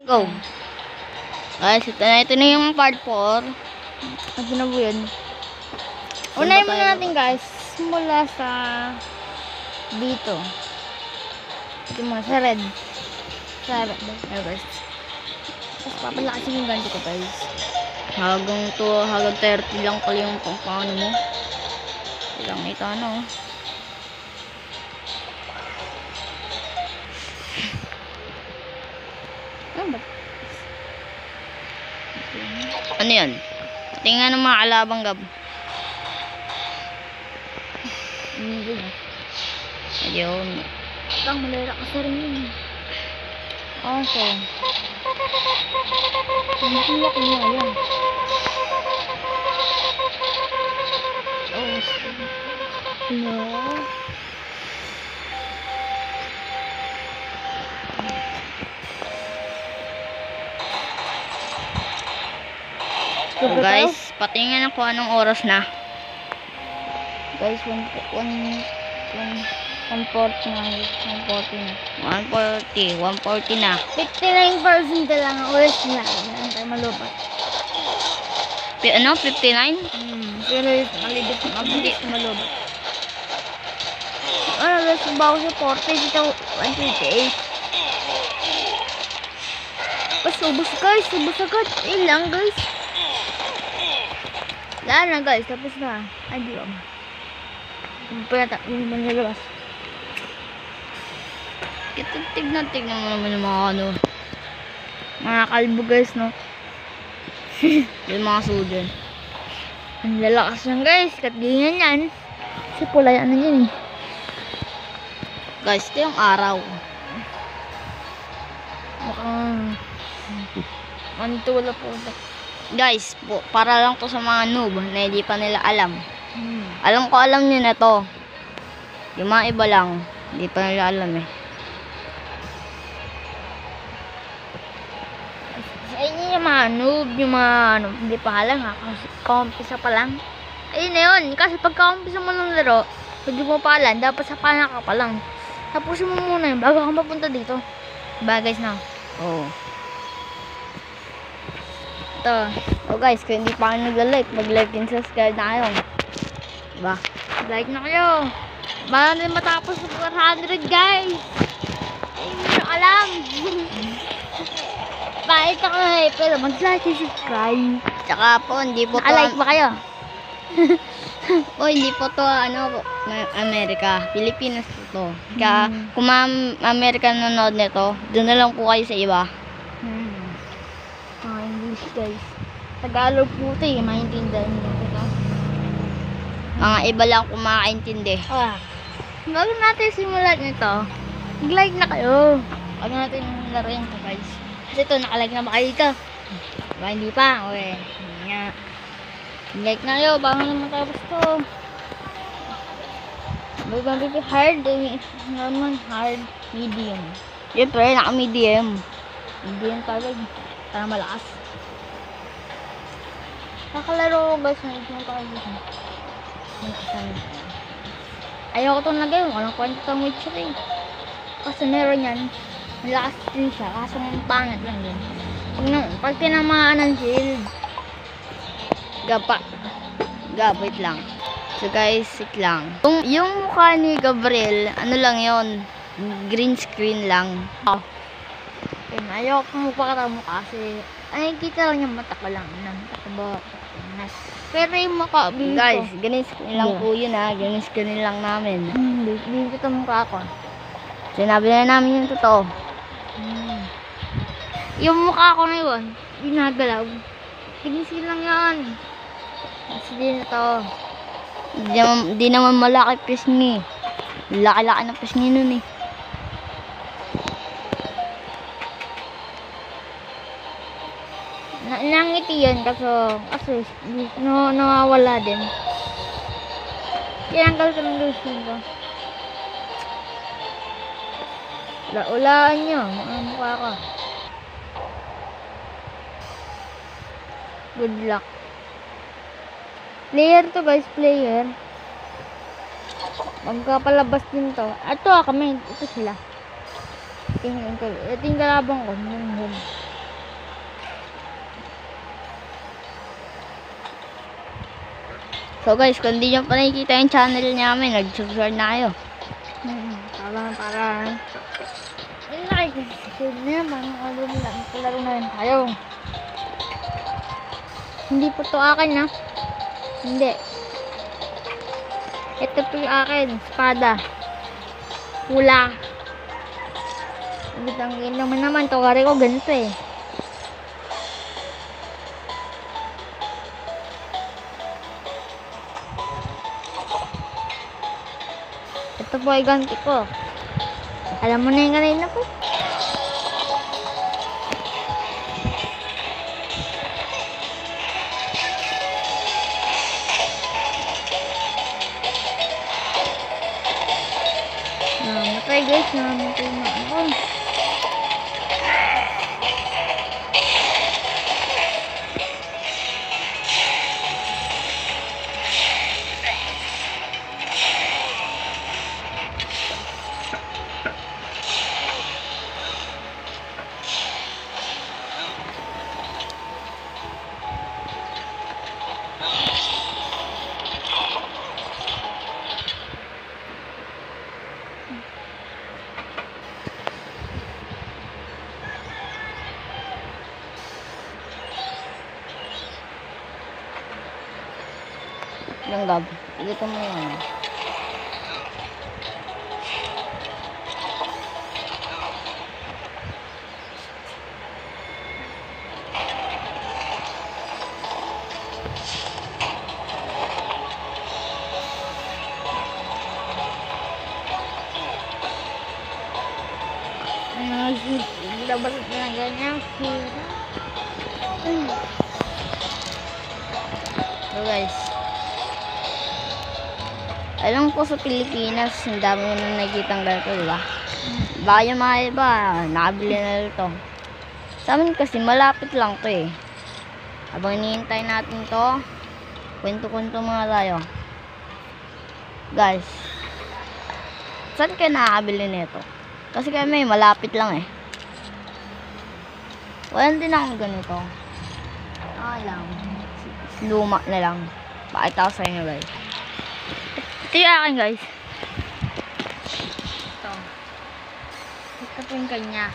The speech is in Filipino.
Go. Guys, ito na yung part 4. Ito na po yun. Unahin muna natin guys. Mula sa dito. Ito muna sa red. Sa red. Guys. Tapos papalakasin yung ganito ko guys. Hanggang 30 lang pala yung pampano mo. Ilang ito ano. Ano yan? Tingnan ng mga alabang gab. Ayun. Bang malera ka sa rin yun. Also. Hindi ko na yan. Oh. No. So guys, patingin ako anong oras na. Guys, 1:40 na. 59% lang ang oras na. Ano tayo malubat. Ano? 59? Pero malibit na mabilis na malubat. Ano, guys, bago sa 40, dito 128. Bas, ubus guys, ubus agad. Ilang guys. Lahat na guys, tapos na. Ay, di ba? Yung manlalabas. Tignan mo naman yung mga ano. Mga kalbo guys, no? Yung mga sudin. Ang lalakas yan guys, katgingan yan. Kasi pula yan na yan eh. Guys, ito yung araw. Anito wala po. Guys, para lang to sa mga noob na hindi pa nila alam. Alam nyo na to. Yung mga iba lang, hindi pa nila alam eh. Sa inyo yung mga noob, yung mga ano, hindi pa alam ha, kasi kaumpisa pa lang. Ayun na yun, kasi pag kaumpisa mo ng laro, hindi mo pa alam, dapat sa pana ka pa lang. Tapusin mo muna yun, bago kang papunta dito. Diba guys na? Oo. Ito. Oh guys, kung hindi pa kayo nag-like, mag-like and subscribe na kayo. Diba? Like na kayo. Baka na matapos sa 400 guys. Hindi nyo alam. Bakit ako eh, pero mag-like and subscribe. Tsaka po, hindi po to. Naka-like ba kayo? Hindi po to, ano, Amerika. Pilipinas po to. Kaya, kung Amerika nanonood nito, doon na lang po kayo sa iba. English guys. Tagalog po ito eh, maintindihan nyo ito. Mga iba lang kung makakaintindi. Bago natin simulan nito, mag-like na kayo. Bago natin laruin ito guys. Kasi ito, naka-like na ba kayo ito? Diba hindi pa? Okay. Like na kayo, bago naman tapos ito. Bago hard, normal, hard, medium. Siyempre, naka-medium. Medium talaga. Para malakas. Kakalaro ko guys, nag-isang pa kayo dito. Ayaw ko itong lagay, walang kwento itong witcher eh. Kasi meron yan, malakas din siya, kaso ang pangit lang din. Pag tinamaan ng shield, wait lang. So guys, sit lang. Yung mukha ni Gabriel, ano lang yon, green screen lang. Ayaw ko mukha kasi ay kita lang yung mata ko lang takbo. Pero yung mukha guys, ganun screen lang po yun ha, ganun screen lang namin. Hindi ito mukha ko. Sinabi na namin yung totoo. Yung mukha ko na yun, ginagalaw. Ganun screen lang yan. Kasi din ito. Di naman malaki pisngi. Laki-laki na pisngi nun eh. Nangiti yun kasi nawawala din. Tinanggal ko ng gusto ko. Ulaan nyo, mga mukha ko. Good luck. Player to guys, player. Magkapalabas din to. Ito kami, ito sila. Ito yung kalabang ko. So guys, kung di nyo pa nakikita yung channel namin, nag-subscribe na kayo. Para like, subscribe na yan, palaro na rin tayo. Hindi po to akin ha. Hindi. Ito po yung akin, espada. Pula. Ang naman to, kare ko ganito eh. Ito po ay ganti ko. Alam mo na yung kanina po. Namatay guys, namatay na ako. Langgab. Dito mo yan. Labas na ganyan. So guys, alam ko sa Pilipinas, ang dami mo na nakikitang ganito, diba? Baka yung mga iba, nakabili na ito. Sa amin kasi, malapit lang to eh. Habang hinihintay natin to, kwento-kwento mga tayo. Guys, saan kayo nakakabili nito? Kasi kami, malapit lang eh. Walang din akong ganito. Lang. Luma na lang. Pakita ko sa inyo guys. Ito yung akin guys. Ito. Ito po yung kanya.